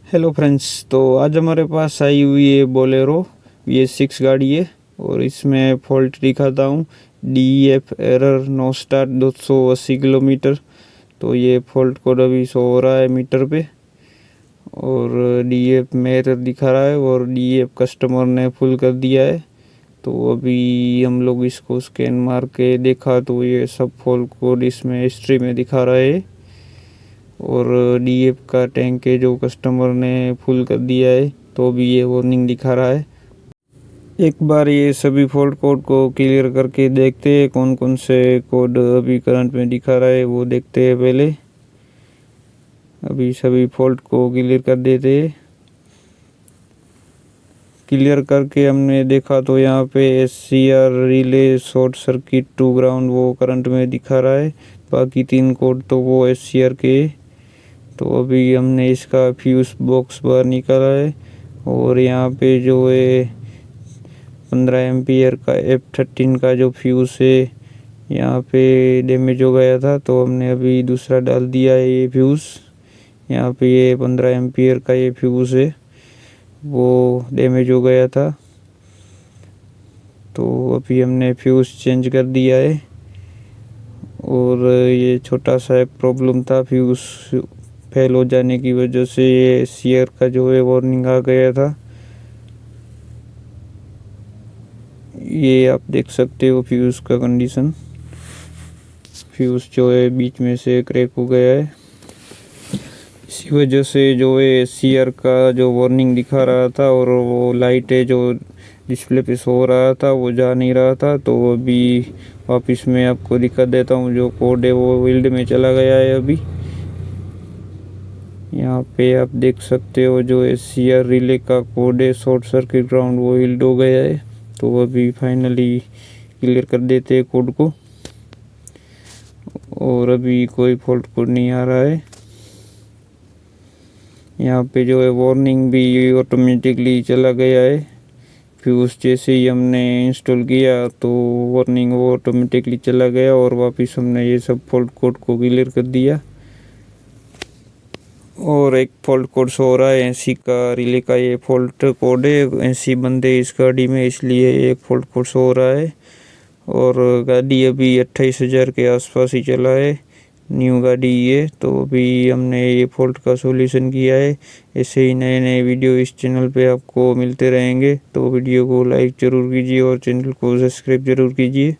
Hello friends, तो आज हमारे पास आई हुई है बोलेरो VS6 गाड़ी है और इसमें फॉल्ट दिखाता हूँ। DEF error know start 280 kilometre. तो ये फॉल्ट कोड अभी शो हो रहा है मीटर पे और DEF में एरर दिखा रहा है और DEF कस्टमर ने फुल कर दिया है। तो अभी हम लोग इसको स्कैन मार के देखा तो ये सब फॉल्ट कोड इसमें हिस्ट्री में दिखा रहा है और DEF का टैंक है जो कस्टमर ने फुल कर दिया है तो भी ये वार्निंग दिखा रहा है। एक बार ये सभी फॉल्ट कोड को क्लियर करके देखते हैं कौन कौन से कोड अभी करंट में दिखा रहा है वो देखते हैं। पहले अभी सभी फॉल्ट को क्लियर कर देते हैं। क्लियर करके हमने देखा तो यहाँ पे SCR relay short circuit to ground वो करंट में दिखा रहा है। बाकी 3 कोड तो वो SCR के। तो अभी हमने इसका फ्यूज़ बॉक्स बाहर निकाला है और यहाँ पे जो है 15 एम्पियर का F13 का जो फ्यूज़ है यहाँ पे डैमेज हो गया था तो हमने अभी दूसरा डाल दिया है। ये फ्यूज़ यहाँ पे ये 15 एम्पियर का ये फ्यूज़ है वो डैमेज हो गया था तो अभी हमने फ्यूज़ चेंज कर दिया है। और ये छोटा सा एक प्रॉब्लम था, फ्यूज़ फेल हो जाने की वजह से ये SCR का जो है वार्निंग आ गया था। ये आप देख सकते हो फ्यूज़ का कंडीशन। फ्यूज़ जो है बीच में से क्रैक हो गया है, इसी वजह से जो है SCR का जो वार्निंग दिखा रहा था और वो लाइट है जो डिस्प्ले पे शो हो रहा था वो जा नहीं रहा था। तो अभी वापस मैं आपको दिखा देता हूँ। जो कोड है वो विल्ड में चला गया है। अभी यहाँ पे आप देख सकते हो जो SCR रिले का कोड है शॉर्ट सर्किट ग्राउंड वो विल्ड हो गया है। तो अभी फाइनली क्लियर कर देते हैं कोड को और अभी कोई फॉल्ट कोड नहीं आ रहा है। यहाँ पे जो है वार्निंग भी ऑटोमेटिकली चला गया है। फ्यूज़ जैसे ही हमने इंस्टॉल किया तो वार्निंग वो ऑटोमेटिकली चला गया और वापस हमने ये सब फॉल्ट कोड को क्लियर कर दिया। और एक फॉल्ट कोड शो हो रहा है 80 का रिले का ये फॉल्ट कोड है। 80 बंदे इस गाड़ी में इसलिए एक फॉल्ट कोड शो हो रहा है और गाड़ी अभी 28,000 के आसपास ही चला है, न्यू गाड़ी ये। तो अभी हमने ये फॉल्ट का सॉल्यूशन किया है। ऐसे ही नए नए वीडियो इस चैनल पे आपको मिलते रहेंगे तो वीडियो को लाइक ज़रूर कीजिए और चैनल को सब्सक्राइब ज़रूर कीजिए।